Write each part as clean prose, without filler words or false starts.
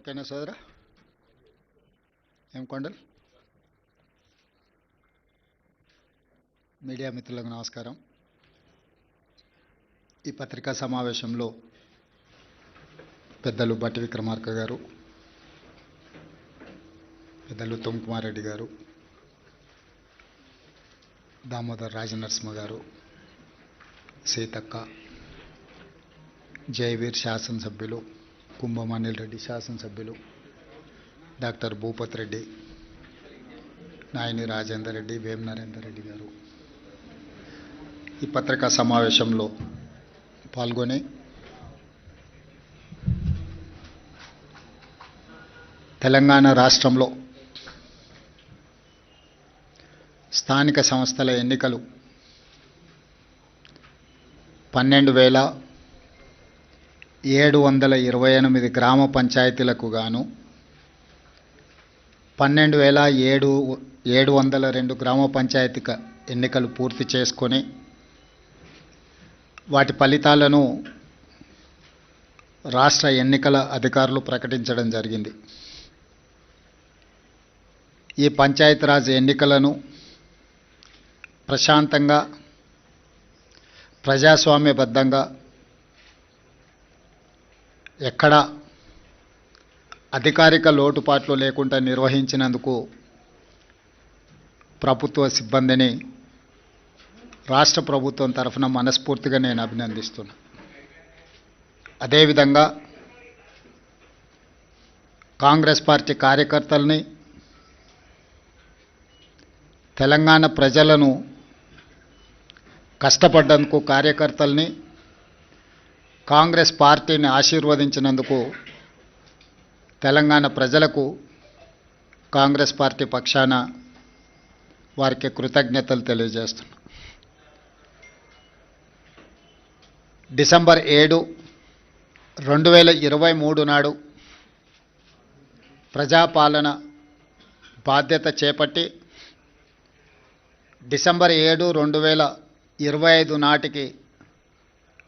ఓకేనా సోదరా? ఏం కొండలు మీడియా మిత్రులకు నమస్కారం. ఈ పత్రికా సమావేశంలో పెద్దలు బట్టి విక్రమార్క గారు, పెద్దలు ఉత్తమ్ కుమార్ రెడ్డి గారు, దామోదర్ రాజనరసింహ గారు, సీతక్క, జయవీర్ శాసనసభ్యులు, కుంభమణిల్ రెడ్డి శాసనసభ్యులు, డాక్టర్ భూపత్ రెడ్డి, నాయని రాజేందర్ రెడ్డి, వేం నరేందర్ రెడ్డి గారు ఈ పత్రికా సమావేశంలో పాల్గొని తెలంగాణ రాష్ట్రంలో స్థానిక సంస్థల ఎన్నికలు 12,728 గ్రామ పంచాయతీలకు గాను 12,702 గ్రామ పంచాయతీ ఎన్నికలు పూర్తి చేసుకొని వాటి ఫలితాలను రాష్ట్ర ఎన్నికల అధికారులు ప్రకటించడం జరిగింది. ఈ పంచాయతీరాజ్ ఎన్నికలను ప్రశాంతంగా, ప్రజాస్వామ్యబద్ధంగా, ఎక్కడ అధికారిక లోటుపాట్లు లేకుండా నిర్వహించినందుకు ప్రభుత్వ సిబ్బందిని రాష్ట్ర ప్రభుత్వం తరఫున మనస్ఫూర్తిగా నేను అభినందిస్తున్నా. అదేవిధంగా కాంగ్రెస్ పార్టీ కార్యకర్తల్ని, తెలంగాణ ప్రజలను కష్టపడ్డందుకు కార్యకర్తల్ని, కాంగ్రెస్ పార్టీని ఆశీర్వదించినందుకు తెలంగాణ ప్రజలకు కాంగ్రెస్ పార్టీ పక్షాన వారికి కృతజ్ఞతలు తెలియజేస్తున్నాను. డిసెంబర్ 7, 2023 నాడు ప్రజాపాలన బాధ్యత చేపట్టి డిసెంబర్ 7, 2025 నాటికి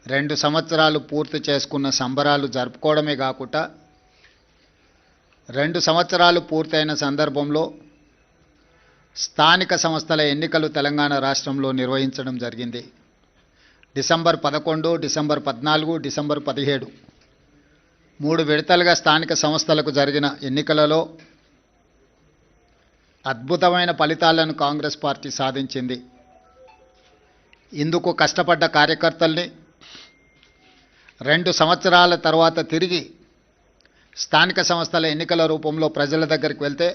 2 సంవత్సరాలు పూర్తి చేసుకున్న సంబరాలు జరుపుకోవడమే కాకుండా 2 సంవత్సరాలు పూర్తయిన సందర్భంలో స్థానిక సంస్థల ఎన్నికలు తెలంగాణ రాష్ట్రంలో నిర్వహించడం జరిగింది. డిసెంబర్ 11, డిసెంబర్ 14, డిసెంబర్ 17 3 విడతలుగా స్థానిక సంస్థలకు జరిగిన ఎన్నికలలో అద్భుతమైన ఫలితాలను కాంగ్రెస్ పార్టీ సాధించింది. ఇందుకు కష్టపడ్డ కార్యకర్తల్ని 2 సంవత్సరాల తర్వాత తిరిగి స్థానిక సంస్థల ఎన్నికల రూపంలో ప్రజల దగ్గరికి వెళ్తే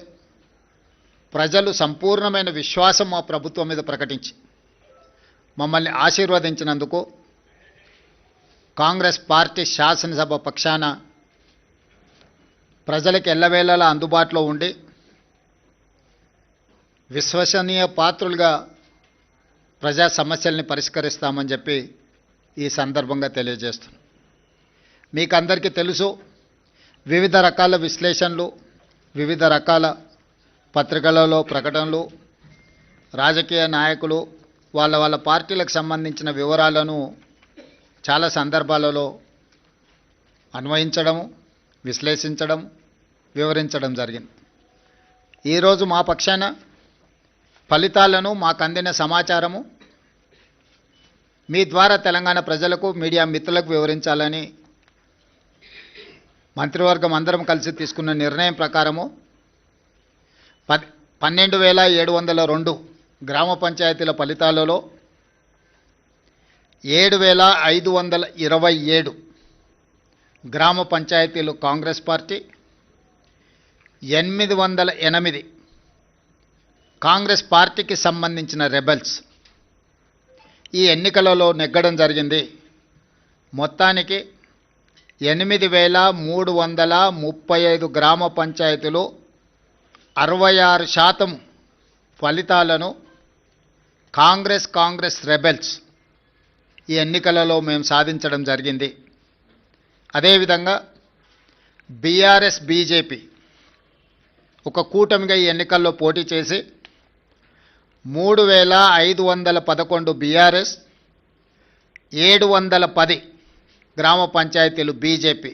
ప్రజలు సంపూర్ణమైన విశ్వాసం మా ప్రభుత్వం మీద ప్రకటించి మమ్మల్ని ఆశీర్వదించినందుకు కాంగ్రెస్ పార్టీ శాసనసభ పక్షాన ప్రజలకు ఎల్లవేళలా అందుబాటులో ఉండి విశ్వసనీయ పాత్రులుగా ప్రజా సమస్యల్ని పరిష్కరిస్తామని చెప్పి ఈ సందర్భంగా తెలియజేస్తున్నాను. మీకు అందరికీ తెలుసు, వివిధ రకాల విశ్లేషణలు, వివిధ రకాల పత్రికలలో ప్రకటనలు, రాజకీయ నాయకులు వాళ్ళ పార్టీలకు సంబంధించిన వివరాలను చాలా సందర్భాలలో అన్వయించడం, విశ్లేషించడం, వివరించడం జరిగింది. ఈరోజు మా పక్షాన ఫలితాలను, మాకు అందిన సమాచారము మీ ద్వారా తెలంగాణ ప్రజలకు, మీడియా మిత్రులకు వివరించాలని మంత్రివర్గం అందరం కలిసి తీసుకున్న నిర్ణయం ప్రకారము 12,702 గ్రామ పంచాయతీల ఫలితాలలో 7,527 గ్రామ పంచాయతీలు కాంగ్రెస్ పార్టీ, 808 కాంగ్రెస్ పార్టీకి సంబంధించిన రెబెల్స్ ఈ ఎన్నికలలో నెగ్గడం జరిగింది. మొత్తానికి 8,335 గ్రామ పంచాయతీలు 66% ఫలితాలను కాంగ్రెస్ రెబెల్స్ ఈ ఎన్నికలలో మేము సాధించడం జరిగింది. అదేవిధంగా బీఆర్ఎస్, బీజేపీ ఒక కూటమిగా ఈ ఎన్నికల్లో పోటీ చేసి 3,511 బీఆర్ఎస్, 710 గ్రామ పంచాయతీలు బీజేపీ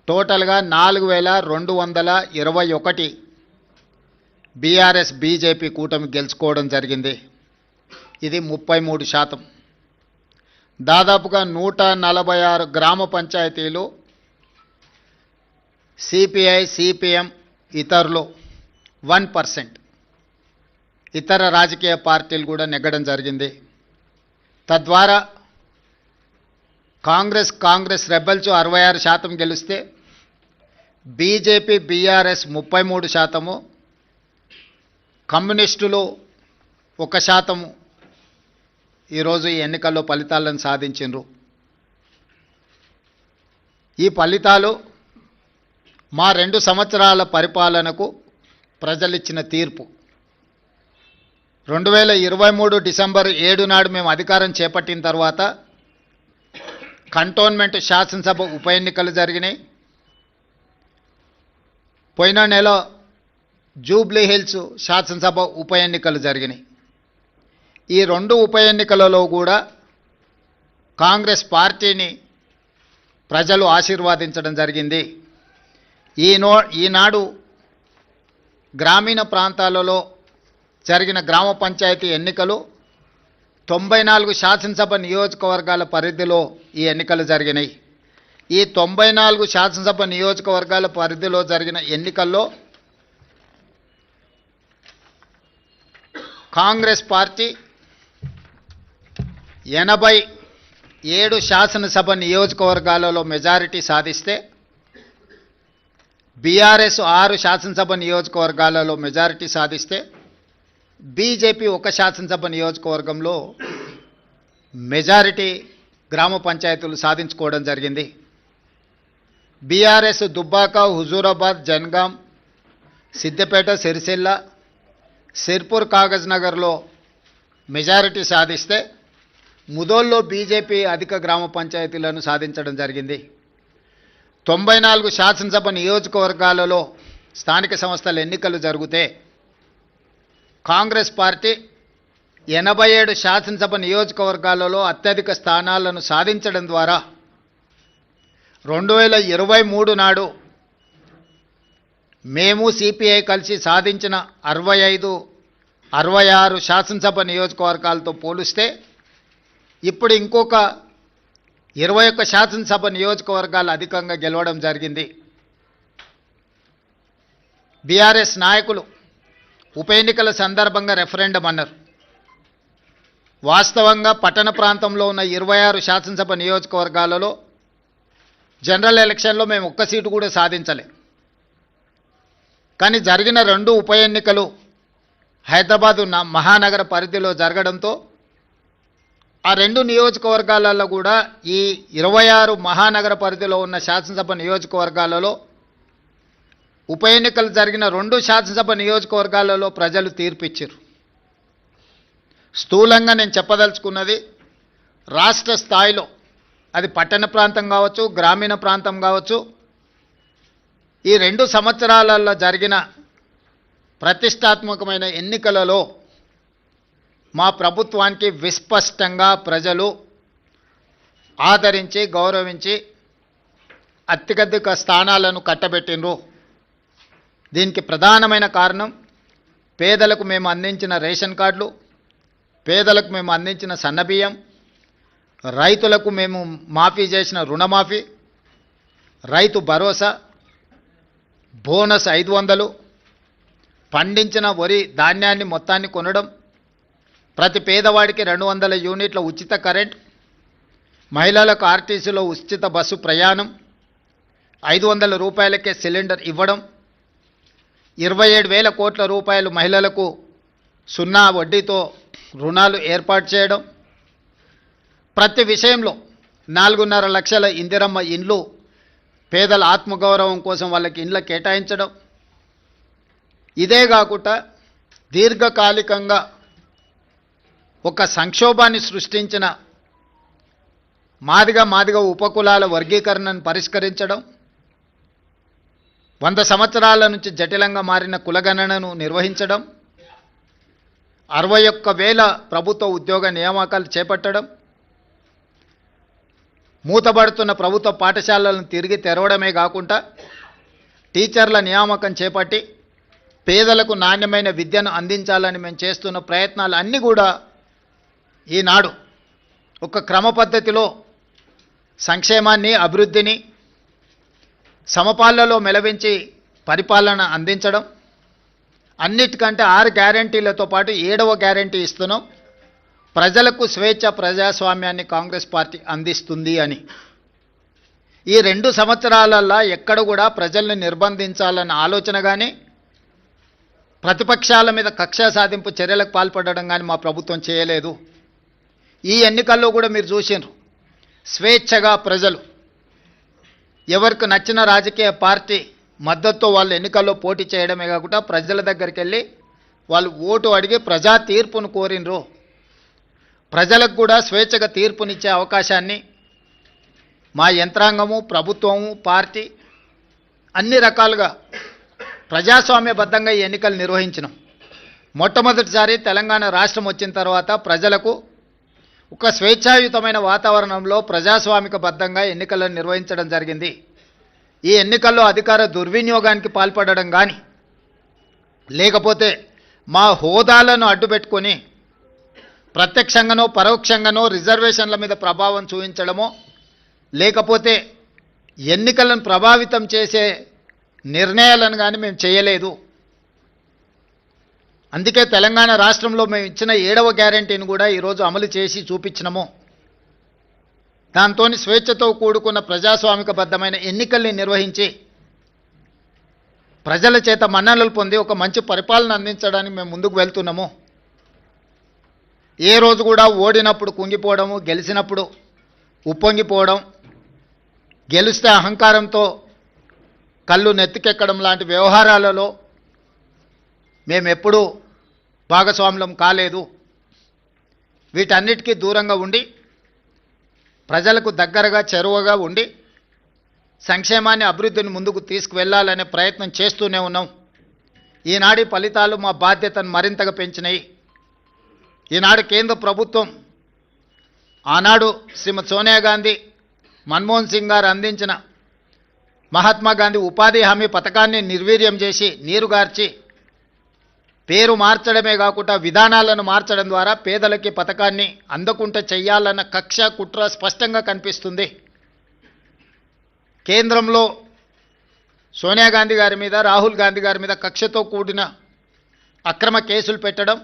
టోటల్గా 4221 బీఆర్ఎస్ బీజేపీ కూటమి గెలుచుకోవడం జరిగింది. ఇది 33%. దాదాపుగా 146 గ్రామ పంచాయతీలు సిపిఐ సిపిఎం ఇతరులు 1%, ఇతర రాజకీయ పార్టీలు కూడా నెగ్గడం జరిగింది. తద్వారా కాంగ్రెస్ రెబల్స్ 66% గెలిస్తే బీజేపీ బీఆర్ఎస్ 33%, కమ్యూనిస్టులు 1% ఈరోజు ఈ ఎన్నికల్లో ఫలితాలను సాధించిండ్రు. ఈ ఫలితాలు మా 2 సంవత్సరాల పరిపాలనకు ప్రజలిచ్చిన తీర్పు. 2023 డిసెంబర్ 7 నాడు మేము అధికారం చేపట్టిన తర్వాత కంటోన్మెంట్ శాసనసభ ఉప ఎన్నికలు జరిగినాయి. పోయిన నెల జూబ్లీ హిల్స్ శాసనసభ ఉప ఎన్నికలు జరిగినాయి. ఈ 2 ఉప ఎన్నికలలో కూడా కాంగ్రెస్ పార్టీని ప్రజలు ఆశీర్వాదించడం జరిగింది. ఈనాడు గ్రామీణ ప్రాంతాలలో జరిగిన గ్రామ పంచాయతీ ఎన్నికలు 94 శాసనసభ నియోజకవర్గాల పరిధిలో ఈ ఎన్నికలు జరిగినాయి. ఈ 94 శాసనసభ నియోజకవర్గాల పరిధిలో జరిగిన ఎన్నికల్లో కాంగ్రెస్ పార్టీ 87 శాసనసభ నియోజకవర్గాలలో మెజారిటీ సాధిస్తే బీఆర్ఎస్ 6 శాసనసభ నియోజకవర్గాలలో మెజారిటీ సాధిస్తే బీజేపీ 1 శాసనసభ నియోజకవర్గంలో మెజారిటీ గ్రామ పంచాయతీలు సాధించుకోవడం జరిగింది. బీఆర్ఎస్ దుబ్బాక, హుజూరాబాద్, జన్గాం, సిద్దిపేట, సిరిసిల్ల, సిర్పూర్, కాగజ్ నగర్లో మెజారిటీ సాధిస్తే ముదోల్లో బీజేపీ అధిక గ్రామ పంచాయతీలను సాధించడం జరిగింది. 94 శాసనసభ నియోజకవర్గాలలో స్థానిక సంస్థల ఎన్నికలు జరిగితే కాంగ్రెస్ పార్టీ 87 శాసనసభ నియోజకవర్గాలలో అత్యధిక స్థానాలను సాధించడం ద్వారా 2023 నాడు మేము సిపిఐ కలిసి సాధించిన 65-66 శాసనసభ నియోజకవర్గాలతో పోలిస్తే ఇప్పుడు ఇంకొక 21 శాసనసభ నియోజకవర్గాలు అధికంగా గెలవడం జరిగింది. బీఆర్ఎస్ నాయకులు ఉప ఎన్నికల సందర్భంగా రెఫరెండం అన్నారు. వాస్తవంగా పట్టణ ప్రాంతంలో ఉన్న 26 శాసనసభ నియోజకవర్గాలలో జనరల్ ఎలక్షన్లో మేము 1 సీటు కూడా సాధించలే. కానీ జరిగిన 2 ఉప ఎన్నికలు హైదరాబాదు మహానగర పరిధిలో జరగడంతో ఆ 2 నియోజకవర్గాలలో కూడా ఈ 26 మహానగర పరిధిలో ఉన్న శాసనసభ నియోజకవర్గాలలో ఉప ఎన్నికలు జరిగిన 2 శాసనసభ నియోజకవర్గాలలో ప్రజలు తీర్పిచ్చారు. స్థూలంగా నేను చెప్పదలుచుకున్నది, రాష్ట్ర స్థాయిలో అది పట్టణ ప్రాంతం కావచ్చు, గ్రామీణ ప్రాంతం కావచ్చు, ఈ 2 సంవత్సరాలలో జరిగిన ప్రతిష్టాత్మకమైన ఎన్నికలలో మా ప్రభుత్వానికి విస్పష్టంగా ప్రజలు ఆదరించి గౌరవించి అత్యధిక స్థానాలను కట్టబెట్టినరు. దీనికి ప్రధానమైన కారణం పేదలకు మేము అందించిన రేషన్ కార్డులు, పేదలకు మేము అందించిన సన్నబియ్యం, రైతులకు మేము మాఫీ చేసిన రుణమాఫీ, రైతు భరోసా, బోనస్ 500, పండించిన వరి ధాన్యాన్ని మొత్తాన్ని కొనడం, ప్రతి పేదవాడికి 200 యూనిట్ల ఉచిత కరెంట్, మహిళలకు ఆర్టీసీలో ఉచిత బస్సు ప్రయాణం, 500 రూపాయలకే సిలిండర్ ఇవ్వడం, 27,000 కోట్ల రూపాయలు మహిళలకు 0 వడ్డీతో రుణాలు ఏర్పాటు చేయడం, ప్రతి విషయంలో 4.5 లక్షల ఇందిరమ్మ ఇండ్లు పేదల ఆత్మగౌరవం కోసం వాళ్ళకి ఇండ్ల కేటాయించడం. ఇదే కాకుండా దీర్ఘకాలికంగా ఒక సంక్షోభాన్ని సృష్టించిన మాదిగ ఉపకులాల వర్గీకరణను పరిష్కరించడం, 100 సంవత్సరాల నుంచి జటిలంగా మారిన కులగణనను నిర్వహించడం, 61,000 ప్రభుత్వ ఉద్యోగ నియామకాలు చేపట్టడం, మూతబడుతున్న ప్రభుత్వ పాఠశాలలను తిరిగి తెరవడమే కాకుండా టీచర్ల నియామకం చేపట్టి పేదలకు నాణ్యమైన విద్యను అందించాలని మేము చేస్తున్న ప్రయత్నాలు అన్నీ కూడా ఈనాడు ఒక క్రమ పద్ధతిలో సంక్షేమాన్ని అభివృద్ధిని సమపాళ్లలో మెలవించి పరిపాలన అందించడం, అన్నిటికంటే 6 గ్యారంటీలతో పాటు 7వ గ్యారంటీ ఇస్తున్నాం, ప్రజలకు స్వేచ్ఛ ప్రజాస్వామ్యాన్ని కాంగ్రెస్ పార్టీ అందిస్తుంది అని. ఈ 2 సంవత్సరాలల్లో ఎక్కడ కూడా ప్రజల్ని నిర్బంధించాలన్న ఆలోచన కానీ ప్రతిపక్షాల మీద కక్ష సాధింపు చర్యలకు పాల్పడడం కానీ మా ప్రభుత్వం చేయలేదు. ఈ ఎన్నికల్లో కూడా మీరు చూసినారు, స్వేచ్ఛగా ప్రజలు ఎవరికి నచ్చిన రాజకీయ పార్టీ మద్దతుతో వాళ్ళు ఎన్నికల్లో పోటీ చేయడమే కాకుండా ప్రజల దగ్గరికి వెళ్ళి వాళ్ళు ఓటు అడిగి ప్రజా తీర్పును కోరినరు. ప్రజలకు కూడా స్వేచ్ఛగా తీర్పునిచ్చే అవకాశాన్ని మా యంత్రాంగము, ప్రభుత్వము, పార్టీ అన్ని రకాలుగా ప్రజాస్వామ్యబద్ధంగా ఈ ఎన్నికలు నిర్వహించినాం. మొట్టమొదటిసారి తెలంగాణ రాష్ట్రం వచ్చిన తర్వాత ప్రజలకు ఒక స్వేచ్ఛాయుతమైన వాతావరణంలో ప్రజాస్వామికబద్ధంగా ఎన్నికలను నిర్వహించడం జరిగింది. ఈ ఎన్నికల్లో అధికార దుర్వినియోగానికి పాల్పడడం కానీ లేకపోతే మా హోదాలను అడ్డుపెట్టుకొని ప్రత్యక్షంగానో పరోక్షంగానో రిజర్వేషన్ల మీద ప్రభావం చూపించడమో లేకపోతే ఎన్నికలను ప్రభావితం చేసే నిర్ణయాలను కానీ మేము చేయలేదు. అందుకే తెలంగాణ రాష్ట్రంలో మేము ఇచ్చిన 7వ గ్యారంటీని కూడా ఈరోజు అమలు చేసి చూపించినాము. దాంతో స్వేచ్ఛతో కూడుకున్న ప్రజాస్వామికబద్ధమైన ఎన్నికల్ని నిర్వహించి ప్రజల చేత మన్ననలు పొంది ఒక మంచి పరిపాలన అందించడానికి మేము ముందుకు వెళ్తున్నాము. ఏ రోజు కూడా ఓడినప్పుడు కుంగిపోవడము, గెలిచినప్పుడు ఉప్పొంగిపోవడం, గెలిస్తే అహంకారంతో కళ్ళు నెత్తికెక్కడం లాంటి వ్యవహారాలలో మేమెప్పుడూ భాగస్వాములం కాలేదు. వీటన్నిటికీ దూరంగా ఉండి ప్రజలకు దగ్గరగా చేరువగా ఉండి సంక్షేమాన్ని అభివృద్ధిని ముందుకు తీసుకువెళ్ళాలనే ప్రయత్నం చేస్తూనే ఉన్నాం. ఈనాటి ఫలితాలు మా బాధ్యతను మరింతగా పెంచినాయి. ఈనాడు కేంద్ర ప్రభుత్వం ఆనాడు శ్రీమతి సోనియా గాంధీ, మన్మోహన్ సింగ్ గారు అందించిన మహాత్మా గాంధీ ఉపాధి హామీ పథకాన్ని నిర్వీర్యం చేసి నీరుగార్చి పేరు మార్చడమే కాకుండా విధానాలను మార్చడం ద్వారా పేదలకి పథకాన్ని అందకుంటే చెయ్యాలన్న కక్ష కుట్ర స్పష్టంగా కనిపిస్తుంది. కేంద్రంలో సోనియా గాంధీ గారి మీద, రాహుల్ గాంధీ గారి మీద కక్షతో కూడిన అక్రమ కేసులు పెట్టడం,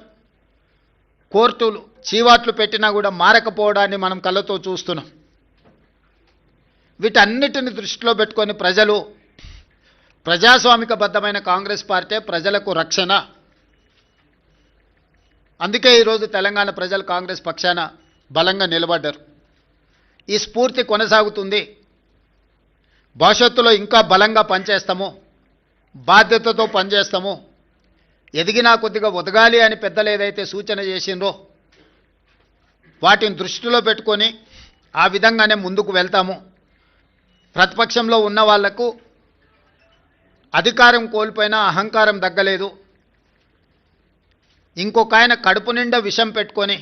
కోర్టులు చీవాట్లు పెట్టినా కూడా మారకపోవడాన్ని మనం కళ్ళతో చూస్తున్నాం. వీటన్నిటిని దృష్టిలో పెట్టుకొని ప్రజలు ప్రజాస్వామికబద్ధమైన కాంగ్రెస్ పార్టీ ప్రజలకు రక్షణ. అందుకే ఈరోజు తెలంగాణ ప్రజలు కాంగ్రెస్ పక్షాన బలంగా నిలబడ్డారు. ఈ స్ఫూర్తి కొనసాగుతుంది. భవిష్యత్తులో ఇంకా బలంగా పనిచేస్తాము, బాధ్యతతో పనిచేస్తాము. ఎదిగినా కొద్దిగా ఒదగాలి అని పెద్దలు ఏదైతే సూచన చేసిండ్రో వాటిని దృష్టిలో పెట్టుకొని ఆ విధంగానే ముందుకు వెళ్తాము. ప్రతిపక్షంలో ఉన్న వాళ్లకు అధికారం కోల్పోయినా అహంకారం దగ్గలేదు. ఇంకొక ఆయన కడుపు నిండా విషం పెట్టుకొని,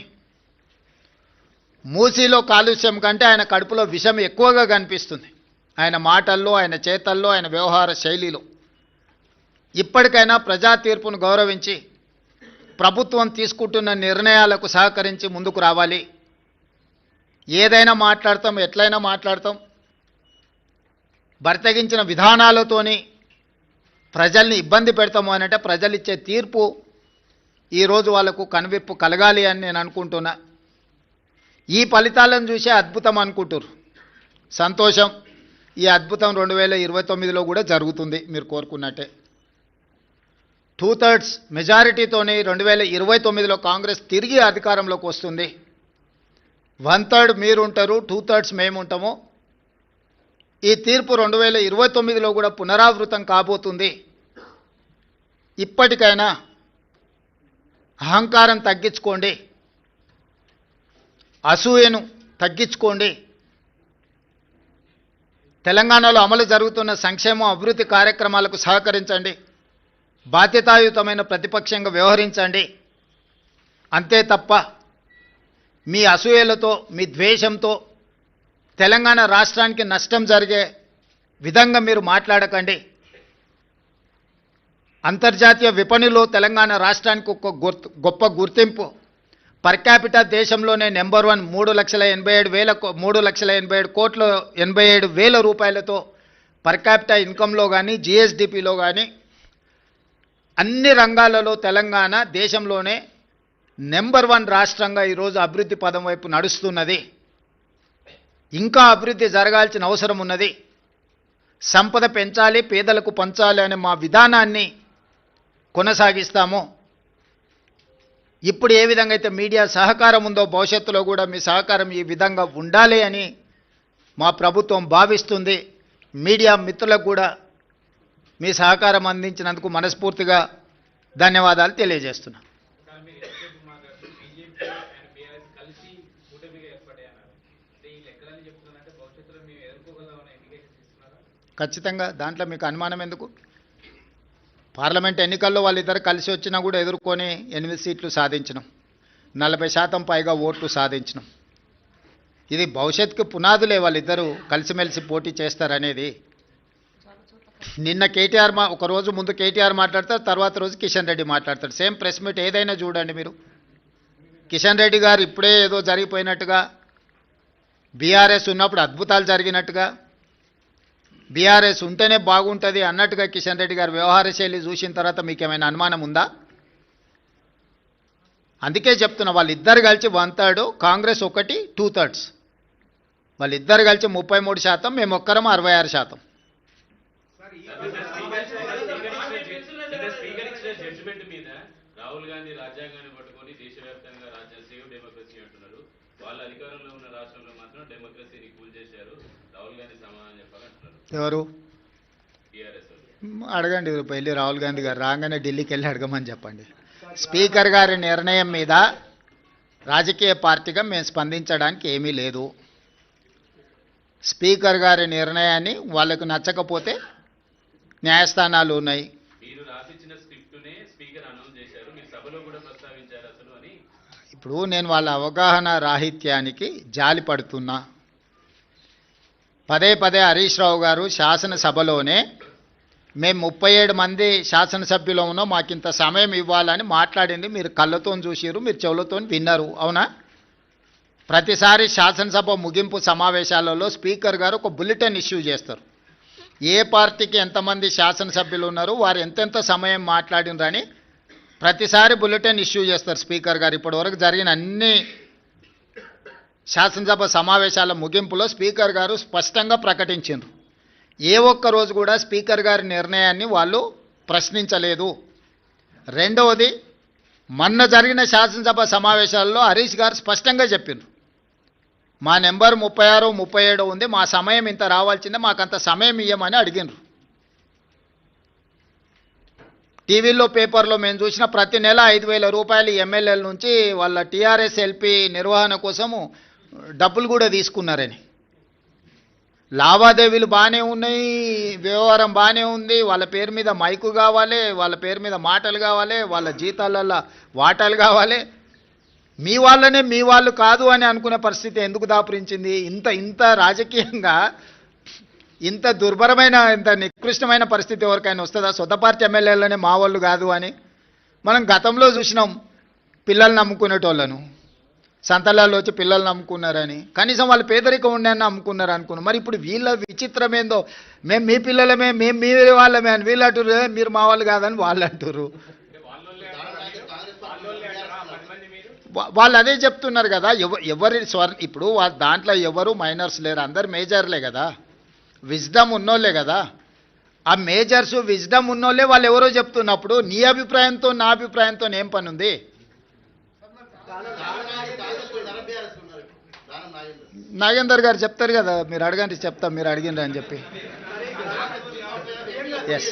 మూసీలో కాలుష్యం కంటే ఆయన కడుపులో విషం ఎక్కువగా కనిపిస్తుంది, ఆయన మాటల్లో, ఆయన చేతల్లో, ఆయన వ్యవహార శైలిలో. ఇప్పటికైనా ప్రజా తీర్పును గౌరవించి ప్రభుత్వం తీసుకుంటున్న నిర్ణయాలకు సహకరించి ముందుకు రావాలి. ఏదైనా మాట్లాడతాం, ఎట్లయినా మాట్లాడతాం. బర్తగించిన విధానాలతోని ప్రజల్ని ఇబ్బంది పెడతాము అనంటే ప్రజలు ఇచ్చే తీర్పు ఈరోజు వాళ్లకు కనువిప్పు కలగాలి అని నేను అనుకుంటున్నా. ఈ ఫలితాలను చూసే అద్భుతం అనుకుంటారు. సంతోషం. ఈ అద్భుతం 2029లో కూడా జరుగుతుంది మీరు కోరుకున్నట్టే. 2/3 మెజారిటీతోనే 2029లో కాంగ్రెస్ తిరిగి అధికారంలోకి వస్తుంది. 1/3 మీరు ఉంటారు, 2/3 మేము ఉంటాము. ఈ తీర్పు 2029లో కూడా పునరావృతం కాబోతుంది. ఇప్పటికైనా అహంకారం తగ్గించుకోండి, అసూయను తగ్గించుకోండి. తెలంగాణలో అమలు జరుగుతున్న సంక్షేమ అభివృద్ధి కార్యక్రమాలకు సహకరించండి. బాధ్యతాయుతమైన ప్రతిపక్షంగా వ్యవహరించండి. అంతే తప్ప మీ అసూయలతో, మీ ద్వేషంతో తెలంగాణ రాష్ట్రానికి నష్టం జరిగే విధంగా మీరు మాట్లాడకండి. అంతర్జాతీయ విపణిలో తెలంగాణ రాష్ట్రానికి ఒక గొప్ప గుర్తింపు. పర్ క్యాపిటా దేశంలోనే నెంబర్ 1 3,87,000 రూపాయలతో పర్ క్యాపిటా ఇన్కంలో కానీ జిఎస్డిపిలో కానీ అన్ని రంగాలలో తెలంగాణ దేశంలోనే నెంబర్ 1 రాష్ట్రంగా ఈరోజు అభివృద్ధి పదం వైపు నడుస్తున్నది. ఇంకా అభివృద్ధి జరగాల్సిన అవసరం ఉన్నది. సంపద పెంచాలి, పేదలకు పంచాలి అనే మా విధానాన్ని కొనసాగిస్తాము. ఇప్పుడు ఏ విధంగా అయితే మీడియా సహకారం ఉందో భవిష్యత్తులో కూడా మీ సహకారం ఈ విధంగా ఉండాలి అని మా ప్రభుత్వం భావిస్తుంది. మీడియా మిత్రులకు కూడా మీ సహకారం అందించినందుకు మనస్ఫూర్తిగా ధన్యవాదాలు తెలియజేస్తున్నా. ఖచ్చితంగా దాంట్లో మీకు అనుమానం ఎందుకు? పార్లమెంట్ ఎన్నికల్లో వాళ్ళిద్దరు కలిసి వచ్చినా కూడా ఎదుర్కొని 8 సీట్లు సాధించినాం, 40% పైగా ఓట్లు సాధించినాం. ఇది భవిష్యత్తుకు పునాదులే వాళ్ళిద్దరూ కలిసిమెలిసి పోటీ చేస్తారనేది. నిన్న కేటీఆర్ ఒక రోజు ముందు కేటీఆర్ మాట్లాడతారు, తర్వాత రోజు కిషన్ రెడ్డి మాట్లాడతాడు. సేమ్ ప్రెస్ మీట్ ఏదైనా చూడండి మీరు. కిషన్ రెడ్డి గారు ఇప్పుడే ఏదో జరిగిపోయినట్టుగా, బీఆర్ఎస్ ఉన్నప్పుడు అద్భుతాలు జరిగినట్టుగా, బీఆర్ఎస్ ఉంటేనే బాగుంటుంది అన్నట్టుగా కిషన్ రెడ్డి గారు వ్యవహార శైలి చూసిన తర్వాత మీకు ఏమైనా అనుమానం ఉందా? అందుకే చెప్తున్నా, వాళ్ళిద్దరు కలిసి 1/3, కాంగ్రెస్ ఒకటి 2/3. వాళ్ళిద్దరు కలిసి 33%, మేము ఒక్కరం 66%. రాహుల్ గాంధీ రాజ్యాంగాన్ని పట్టుకొని దేశవ్యాప్తంగా సేవ్ డెమోక్రసీ అంటున్నారు. వాళ్ళ అధికారంలో ఉన్న రాష్ట్రంలో మాత్రం డెమోక్రసీని కూల్ చేశారు. రాహుల్ గాంధీ సమాధానం చెప్పాలంటున్నారు. ఎవరు? టీఆర్ఎస్ అడగండి, వెళ్ళి రాహుల్ గాంధీ గారు రాగానే ఢిల్లీకి వెళ్ళి అడగమని చెప్పండి. స్పీకర్ గారి నిర్ణయం మీద రాజకీయ పార్టీగా మేము స్పందించడానికి ఏమీ లేదు. స్పీకర్ గారి నిర్ణయాన్ని వాళ్ళకు నచ్చకపోతే న్యాయస్థానాలు ఉన్నాయి. మీరు రాసిచ్చిన స్క్రిప్టునే స్పీకర్ అనౌన్స్ చేశారు, మీరు సభలో కూడా ప్రస్తావించారు అసలు అని. ఇప్పుడు నేను వాళ్ళ అవగాహన రాహిత్యానికి జాలి పడుతున్నా. పదే పదే హరీష్ రావు గారు శాసనసభలోనే మేము 37 మంది శాసనసభ్యులు ఉన్నాం, మాకింత సమయం ఇవ్వాలని మాట్లాడింది మీరు కళ్ళతో చూసిరు, మీరు చెవులతో విన్నారు, అవునా? ప్రతిసారి శాసనసభ ముగింపు సమావేశాలలో స్పీకర్ గారు ఒక బులెటిన్ ఇష్యూ చేస్తారు. ఏ పార్టీకి ఎంతమంది శాసనసభ్యులు ఉన్నారు, వారు ఎంతెంత సమయం మాట్లాడినరని ప్రతిసారి బులెటిన్ ఇష్యూ చేస్తారు స్పీకర్ గారు. ఇప్పటివరకు జరిగిన అన్ని శాసనసభ సమావేశాల ముగింపులో స్పీకర్ గారు స్పష్టంగా ప్రకటించారు. ఏ ఒక్క రోజు కూడా స్పీకర్ గారి నిర్ణయాన్ని వాళ్ళు ప్రశ్నించలేదు. రెండవది, మొన్న జరిగిన శాసనసభ సమావేశాల్లో హరీష్ గారు స్పష్టంగా చెప్పారు, మా నెంబర్ 36, 37 ఉంది, మా సమయం ఇంత రావాల్సిందే, మాకంత సమయం ఇవ్వమని అడిగినారు. టీవీలో పేపర్లో మేము చూసిన ప్రతి నెల 5,000 రూపాయలు ఎమ్మెల్యేల నుంచి వాళ్ళ టీఆర్ఎస్ ఎల్పీ నిర్వహణ కోసము డబ్బులు కూడా తీసుకున్నారని. లావాదేవీలు బాగానే ఉన్నాయి, వ్యవహారం బాగానే ఉంది, వాళ్ళ పేరు మీద మైకు కావాలి, వాళ్ళ పేరు మీద మాటలు కావాలి, వాళ్ళ జీతాలల్లో వాటాలు కావాలి. మీ వాళ్ళనే మీ వాళ్ళు కాదు అని అనుకునే పరిస్థితి ఎందుకు దాపురించింది? ఇంత రాజకీయంగా ఇంత దుర్భరమైన, ఇంత నికృష్టమైన పరిస్థితి ఎవరికైనా వస్తుందా? సొంత పార్టీ ఎమ్మెల్యేలనే మా వాళ్ళు కాదు అని. మనం గతంలో చూసినాం, పిల్లలు నమ్ముకునేటోళ్ళను సంతలాల్లో వచ్చి పిల్లలు నమ్ముకున్నారని. కనీసం వాళ్ళు పేదరికం ఉండని నమ్ముకున్నారు అనుకున్నాం. మరి ఇప్పుడు వీళ్ళ విచిత్రం ఏందో, మేము మీ పిల్లలమే, మేము మీ వాళ్ళమే అని వీళ్ళు అంటారు, మీరు మా వాళ్ళు కాదని వాళ్ళు అంటారు. వాళ్ళు అదే చెప్తున్నారు కదా. ఎవరి ఇప్పుడు దాంట్లో ఎవరు మైనర్స్ లేరు, అందరు మేజర్లే కదా, విజ్డమ్ ఉన్నోళ్ళే కదా. ఆ మేజర్స్ విజ్డమ్ ఉన్నోళ్ళే వాళ్ళు ఎవరో చెప్తున్నప్పుడు నీ అభిప్రాయంతో నా అభిప్రాయంతో ఏం పని ఉంది? నాగేందర్ గారు చెప్తారు కదా, మీరు అడగండి చెప్తాం, మీరు అడిగిండ్రు అని చెప్పి. ఎస్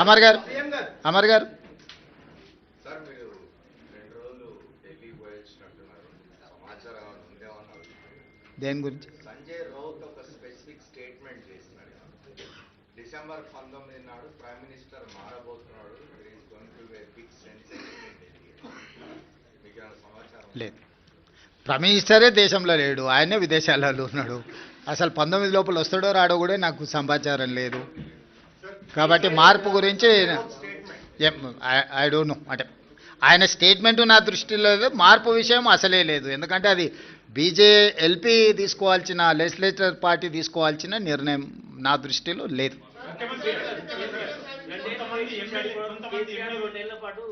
అమర్ గారు, అమర్ గారు దేని గురించి? సంజయ్ రౌత్ ఒక స్పెసిఫిక్ స్టేట్మెంట్ చేసినాడు. డిసెంబర్ 19 నాడు ప్రైమ్ మినిస్టర్ మారబోతున్నాడు, లేదు, ప్రైమ్ మినిస్టరే దేశంలో లేడు, ఆయనే విదేశాలలో ఉన్నాడు. అసలు 19 లోపల వస్తాడో రాడో కూడా నాకు సమాచారం లేదు. కాబట్టి మార్పు గురించి ఐ డోంట్ నో. అంటే ఆయన స్టేట్మెంటు నా దృష్టిలో లేదు, మార్పు విషయం అసలే లేదు. ఎందుకంటే అది ఎల్పీ తీసుకోవాల్సిన, లెజిస్లేచర్ పార్టీ తీసుకోవాల్సిన నిర్ణయం నా దృష్టిలో లేదు. రెండేళ్ల పాటు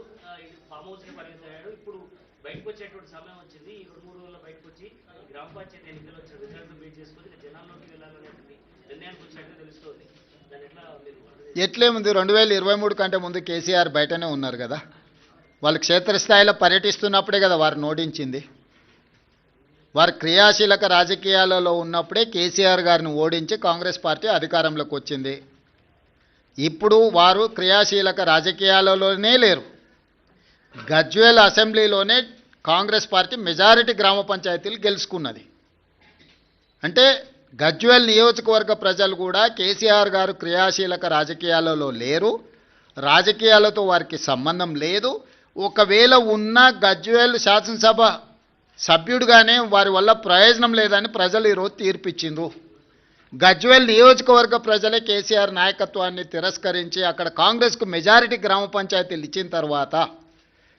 ఫామ్ హౌస్ ని పరిగెత్తాడు. ఇప్పుడు బయటకు వచ్చేటువంటి సమయం వచ్చింది. ఈ 2-3 రోజుల్లో బయటకు వచ్చి గ్రామ పంచాయతీ ఎన్నికలు వచ్చిన రిజల్ట్ బేస్ చేసుకొని జనాల్లోకి వెళ్ళాలనేటువంటి నిర్ణయానికి వచ్చినట్టు తెలుస్తోంది. దాని ఎట్లా మీరు ఎట్లేముంది, 2023 కంటే ముందు కేసీఆర్ బయటనే ఉన్నారు కదా. వాళ్ళు క్షేత్రస్థాయిలో పర్యటిస్తున్నప్పుడే కదా వారు ఓడించింది. వారు క్రియాశీలక రాజకీయాలలో ఉన్నప్పుడే కేసీఆర్ గారిని ఓడించి కాంగ్రెస్ పార్టీ అధికారంలోకి వచ్చింది. ఇప్పుడు వారు క్రియాశీలక రాజకీయాలలోనే లేరు. గజ్వేల్ అసెంబ్లీలోనే కాంగ్రెస్ పార్టీ మెజారిటీ గ్రామ పంచాయతీలు గెలుచుకున్నది. అంటే గజ్వేల్ నియోజకవర్గ ప్రజలు కూడా కేసీఆర్ గారు క్రియాశీలక రాజకీయాలలో లేరు, రాజకీయాలతో వారికి సంబంధం లేదు. ఒకవేళ ఉన్న గజ్వేల్ శాసనసభ సభ్యుడిగానే వారి వల్ల ప్రయోజనం లేదని ప్రజలు ఈరోజు తీర్పిచ్చిండ్రు. గజ్వేల్ నియోజకవర్గ ప్రజలే కేసీఆర్ నాయకత్వాన్ని తిరస్కరించి అక్కడ కాంగ్రెస్కు మెజారిటీ గ్రామ పంచాయతీలు ఇచ్చిన తర్వాత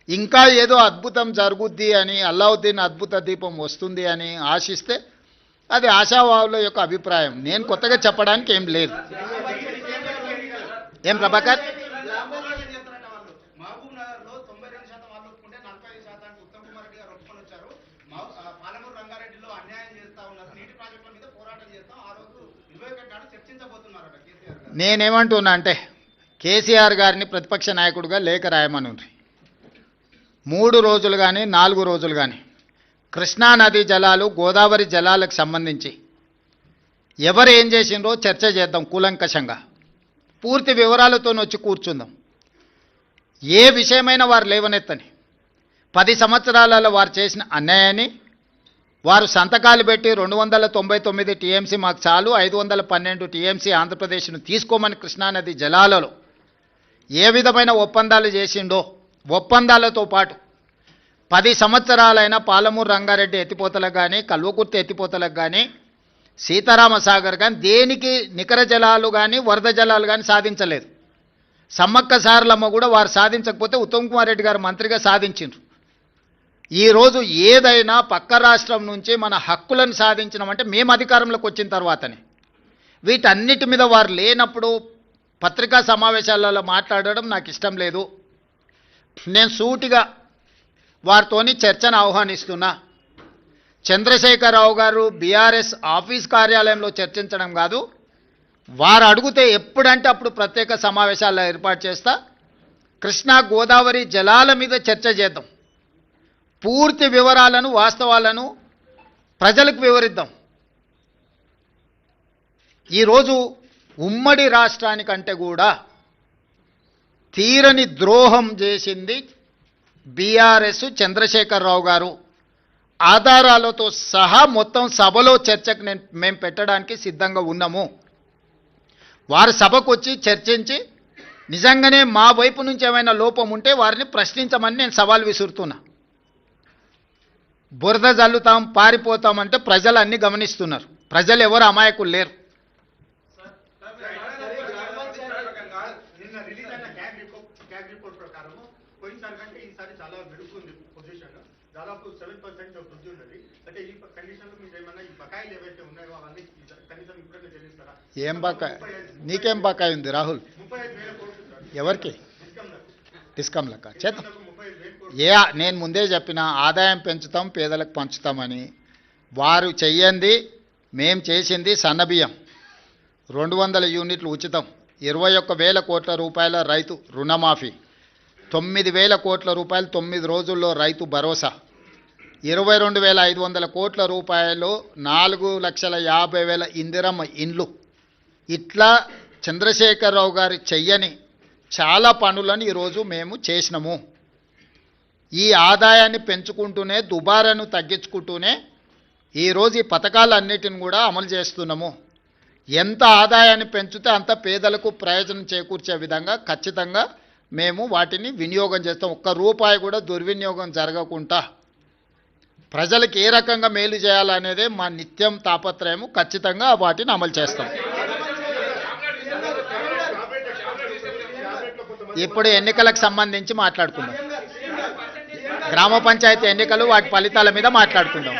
ఇంకా ఏదో అద్భుతం జరుగుద్ది అని, అల్లావుద్దీన్ అద్భుత దీపం వస్తుంది అని ఆశిస్తే అది ఆశావాహుల యొక్క అభిప్రాయం. నేను కొత్తగా చెప్పడానికి ఏం లేదు. ఏం ప్రభాకర్? నేనేమంటున్నా అంటే కేసీఆర్ గారిని ప్రతిపక్ష నాయకుడిగా లేఖ రాయమనుంది. 3 రోజులు కానీ 4 రోజులు కానీ కృష్ణానది జలాలు, గోదావరి జలాలకు సంబంధించి ఎవరు ఏం చేసిండ్రో చర్చ చేద్దాం కూలంకషంగా. పూర్తి వివరాలతో వచ్చి కూర్చుందాం. ఏ విషయమైనా వారు లేవనెత్తని 10 సంవత్సరాలలో వారు చేసిన అన్యాయాన్ని వారు సంతకాలు పెట్టి 299 టీఎంసీ మాకు చాలు, 512 టీఎంసీ ఆంధ్రప్రదేశ్ను తీసుకోమని కృష్ణానది జలాలలో ఏ విధమైన ఒప్పందాలు చేసిండో, ఒప్పందాలతో పాటు 10 సంవత్సరాలైన పాలమూరు రంగారెడ్డి ఎత్తిపోతలకు కానీ, కల్వకుర్తి ఎత్తిపోతలకు కానీ, సీతారామసాగర్ కానీ దేనికి నికర జలాలు కానీ వరద జలాలు కానీ సాధించలేదు. సమ్మక్క సారలమ్మ కూడా వారు సాధించకపోతే ఉత్తమ్ కుమార్ రెడ్డి గారు మంత్రిగా సాధించిండ్రు. ఈరోజు ఏదైనా పక్క రాష్ట్రం నుంచి మన హక్కులను సాధించినామంటే మేము అధికారంలోకి వచ్చిన తర్వాతనే. వీటన్నిటి మీద వారు లేనప్పుడు పత్రికా సమావేశాలలో మాట్లాడడం నాకు ఇష్టం లేదు. నేను సూటిగా వారితోని చర్చను ఆహ్వానిస్తున్నా. చంద్రశేఖరరావు గారు బీఆర్ఎస్ ఆఫీస్ కార్యాలయంలో చర్చించడం కాదు, వారు అడిగితే ఎప్పుడంటే అప్పుడు ప్రత్యేక సమావేశాలు ఏర్పాటు చేస్తా. కృష్ణా గోదావరి జలాల మీద చర్చ చేద్దాం. పూర్తి వివరాలను, వాస్తవాలను ప్రజలకు వివరిద్దాం. ఈరోజు ఉమ్మడి రాష్ట్రానికంటే కూడా తీరని ద్రోహం చేసింది బీఆర్ఎస్, చంద్రశేఖరరావు గారు. ఆధారాలతో సహా మొత్తం సభలో చర్చకు మేము పెట్టడానికి సిద్ధంగా ఉన్నాము. వారు సభకు వచ్చి చర్చించి నిజంగానే మా వైపు నుంచి ఏమైనా లోపం ఉంటే వారిని ప్రశ్నించమని నేను సవాల్ విసురుతున్నా. బురద జల్లుతాం, పారిపోతామంటే ప్రజలు అన్నీ గమనిస్తున్నారు. ప్రజలు ఎవరు అమాయకులు లేరు. నిన్న రిలీజ్ అయిన క్యాగ్ రిపోర్ట్ ప్రకారం పోయినసారి కంటే ఈసారి చాలా మెరుగ్గుంది పొజిషన్. దాదాపు 7% వృద్ధి ఉన్నది. అంటే ఈ కండిషన్లో మీరు ఏమన్నా ఈ బకాయిలు ఏవైతే ఉన్నాయో అవన్నీ కనీసం ఇప్పుడైనా చెల్లిస్తారా? ఏం బకాయి? నీకేం బకాయి ఉంది రాహుల్? 35,000 కోట్లు. ఎవరికి? డిస్కమ్ లెక్క చేద్దాం. 35,000 కోట్లు. నేను ముందే చెప్పిన ఆదాయం పెంచుతాం, పేదలకు పంచుతామని. వారు చెయ్యంది, మేం చేసింది సన్నబియ్యం 200 యూనిట్లు ఉచితం, 21,000 కోట్ల రూపాయల రైతు రుణమాఫీ, 9,000 కోట్ల రూపాయలు 9 రోజుల్లో రైతు భరోసా, 22,500 కోట్ల రూపాయలు 4,50,000 ఇందిరమ్మ ఇండ్లు. ఇట్లా చంద్రశేఖరరావు గారు చెయ్యని చాలా పనులను ఈరోజు మేము చేసినాము. ఈ ఆదాయాన్ని పెంచుకుంటూనే, దుబారాను తగ్గించుకుంటూనే ఈరోజు ఈ పథకాలన్నిటిని కూడా అమలు చేస్తున్నాము. ఎంత ఆదాయాన్ని పెంచితే అంత పేదలకు ప్రయోజనం చేకూర్చే విధంగా ఖచ్చితంగా మేము వాటిని వినియోగం చేస్తాం. ఒక్క రూపాయి కూడా దుర్వినియోగం జరగకుండా ప్రజలకు ఏ రకంగా మేలు చేయాలనేదే మా నిత్యం తాపత్రయము. ఖచ్చితంగా వాటిని అమలు చేస్తాం. ఇప్పుడు ఎన్నికలకు సంబంధించి మాట్లాడుకుందాం. గ్రామ పంచాయతీ ఎన్నికలు వాటి ఫలితాల మీద మాట్లాడుకుందాం.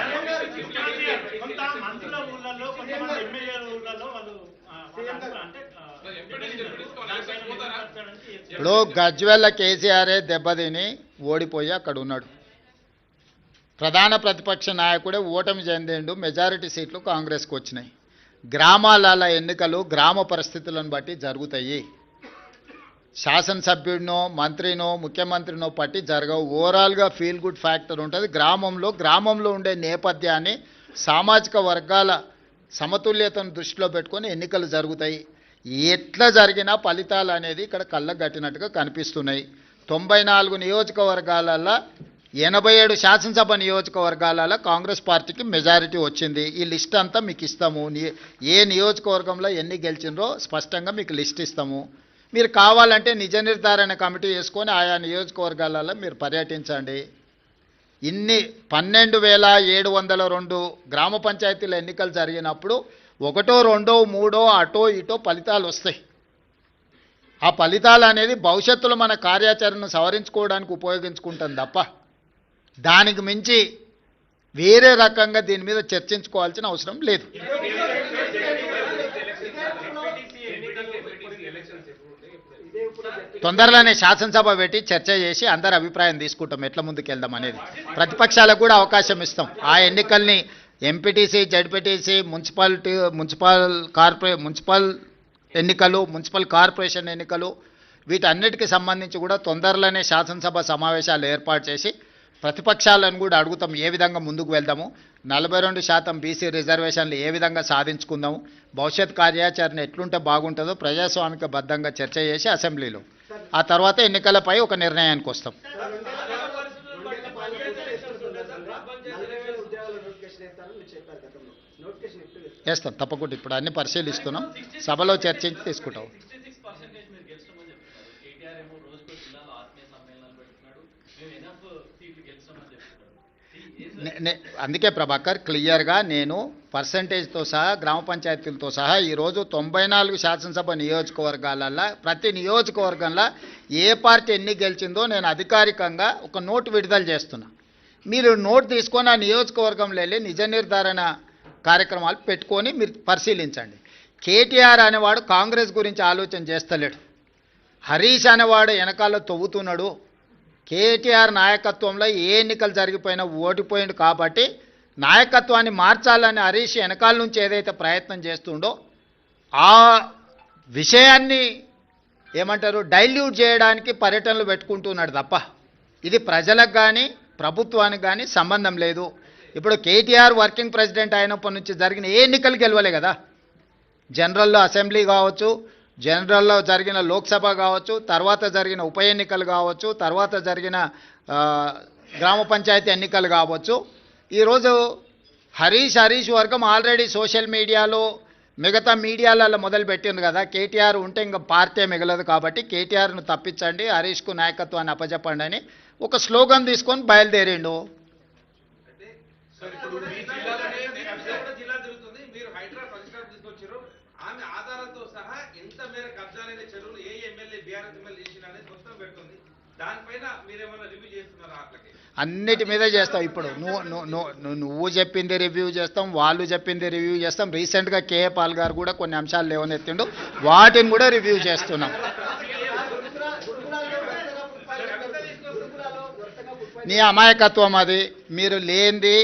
కొంత మంత్రుల ఊళ్ళలో కొంతమంది ఎమ్మెల్యేల ఊళ్ళలో వాళ్ళు ఇప్పుడు గజ్వెల్ల కేసీఆరే దెబ్బతిని ఓడిపోయి అక్కడ ఉన్నాడు. ప్రధాన ప్రతిపక్ష నాయకుడే ఓటమి చెందిండు. మెజారిటీ సీట్లు కాంగ్రెస్కి వచ్చినాయి. గ్రామాల ఎన్నికలు గ్రామ పరిస్థితులను బట్టి జరుగుతాయి. శాసనసభ్యుడినో మంత్రినో ముఖ్యమంత్రినో పట్టి జరగవు. ఓవరాల్గా ఫీల్ గుడ్ ఫ్యాక్టర్ ఉంటుంది. గ్రామంలో ఉండే నేపథ్యాన్ని సామాజిక వర్గాల సమతుల్యతను దృష్టిలో పెట్టుకొని ఎన్నికలు జరుగుతాయి. ఎట్లా జరిగినా ఫలితాలు అనేది ఇక్కడ కళ్ళకు కట్టినట్టుగా కనిపిస్తున్నాయి. 94 నియోజకవర్గాలలో 87 శాసనసభ నియోజకవర్గాలలో కాంగ్రెస్ పార్టీకి మెజారిటీ వచ్చింది. ఈ లిస్ట్ అంతా మీకు ఇస్తాము. ఏ నియోజకవర్గంలో ఎన్ని గెలిచినరో స్పష్టంగా మీకు లిస్ట్ ఇస్తాము. మీరు కావాలంటే నిజ నిర్ధారణ కమిటీ వేసుకొని ఆయా నియోజకవర్గాలలో మీరు పర్యటించండి. ఇన్ని 12,702 గ్రామ పంచాయతీల ఎన్నికలు జరిగినప్పుడు 1, 2, 3 అటో ఇటో ఫలితాలు వస్తాయి. ఆ ఫలితాలు అనేది భవిష్యత్తులో మన కార్యాచరణను సవరించుకోవడానికి ఉపయోగించుకుంటాం తప్ప దానికి మించి వేరే రకంగా దీని మీద చర్చించుకోవాల్సిన అవసరం లేదు. తొందరలోనే శాసనసభ పెట్టి చర్చ చేసి అందరి అభిప్రాయం తీసుకుంటాం ఎట్లా ముందుకు వెళ్దాం అనేది. ప్రతిపక్షాలకు కూడా అవకాశం ఇస్తాం. ఆ ఎన్నికల్ని ఎంపీటీసీ, జడ్పీటీసీ, మున్సిపల్ ఎన్నికలు, మున్సిపల్ కార్పొరేషన్ ఎన్నికలు వీటన్నిటికీ సంబంధించి కూడా తొందరలోనే శాసనసభ సమావేశాలు ఏర్పాటు చేసి ప్రతిపక్షాలను కూడా అడుగుతాం ఏ విధంగా ముందుకు వెళ్దాము, 42% బీసీ రిజర్వేషన్లు ఏ విధంగా సాధించుకుందాము, భవిష్యత్ కార్యాచరణ ఎట్లుంటే బాగుంటుందో ప్రజాస్వామిక బద్ధంగా చర్చ చేసి అసెంబ్లీలో ఆ తర్వాత ఎన్నికలపై ఒక నిర్ణయానికి వస్తాం. వేస్తాం తప్పకుండా. ఇప్పుడు అన్ని పరిశీలిస్తున్నాం. సభలో చర్చించి తీసుకుంటాం. అందుకే ప్రభాకర్ క్లియర్గా నేను పర్సంటేజ్తో సహా గ్రామ పంచాయతీలతో సహా ఈరోజు 94 శాసనసభ నియోజకవర్గాలలో ప్రతి నియోజకవర్గంలో ఏ పార్టీ ఎన్ని గెలిచిందో నేను అధికారికంగా ఒక నోటు విడుదల చేస్తున్నా. మీరు నోటు తీసుకొని ఆ నియోజకవర్గంలో వెళ్ళి నిజ నిర్ధారణ కార్యక్రమాలు పెట్టుకొని మీరు పరిశీలించండి. కేటీఆర్ అనేవాడు కాంగ్రెస్ గురించి ఆలోచన చేస్తలేడు. హరీష్ అనేవాడు వెనకాల తవ్వుతున్నాడు. కేటీఆర్ నాయకత్వంలో ఏ ఎన్నికలు జరిగిపోయినా ఓడిపోయిండు కాబట్టి నాయకత్వాన్ని మార్చాలని హరీష్ వెనకాల నుంచి ఏదైతే ప్రయత్నం చేస్తుండో ఆ విషయాన్ని ఏమంటారు డైల్యూట్ చేయడానికి పర్యటనలు పెట్టుకుంటున్నాడు తప్ప ఇది ప్రజలకు కానీ ప్రభుత్వానికి కానీ సంబంధం లేదు. ఇప్పుడు కేటీఆర్ వర్కింగ్ ప్రెసిడెంట్ అయినప్పటి నుంచి జరిగిన ఏ ఎన్నికలు గెలవలే కదా. జనరల్లో అసెంబ్లీ కావచ్చు, జనరల్లో జరిగిన లోక్సభ కావచ్చు, తర్వాత జరిగిన ఉప ఎన్నికలు కావచ్చు, తర్వాత జరిగిన గ్రామ పంచాయతీ ఎన్నికలు కావచ్చు. ఈరోజు హరీష్ వర్గం ఆల్రెడీ సోషల్ మీడియాలో మిగతా మీడియాలలో మొదలుపెట్టింది కదా. కేటీఆర్ ఉంటే ఇంకా పార్టీ మిగలదు కాబట్టి కేటీఆర్ను తప్పించండి, హరీష్కు నాయకత్వాన్ని అప్పచెప్పండి అని ఒక స్లోగన్ తీసుకొని బయలుదేరిండు. అన్నిటి మీద చేస్తాం. ఇప్పుడు నువ్వు చెప్పింది రివ్యూ చేస్తాం, వాళ్ళు చెప్పింది రివ్యూ చేస్తాం. రీసెంట్గా కేఏ పాల్ గారు కూడా కొన్ని అంశాలు లేవనెత్తిండు, వాటిని కూడా రివ్యూ చేస్తున్నాం. నీ అమాయకత్వం అది. మీరు లేనిది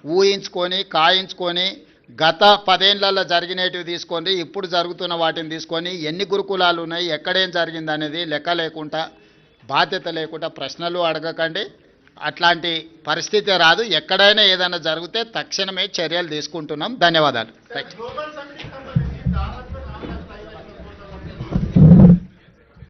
ఊహించుకొని కాయించుకొని గత 10 ఏళ్లలో జరిగినవి తీసుకొని ఇప్పుడు జరుగుతున్న వాటిని తీసుకొని ఎన్ని గురుకులాలు ఉన్నాయి, ఎక్కడేం జరిగింది అనేది లెక్క లేకుండా బాధ్యత లేకుండా ప్రశ్నలు అడగకండి. అట్లాంటి పరిస్థితి రాదు. ఎక్కడైనా ఏదైనా జరిగితే తక్షణమే చర్యలు తీసుకుంటున్నాం. ధన్యవాదాలు. రైట్.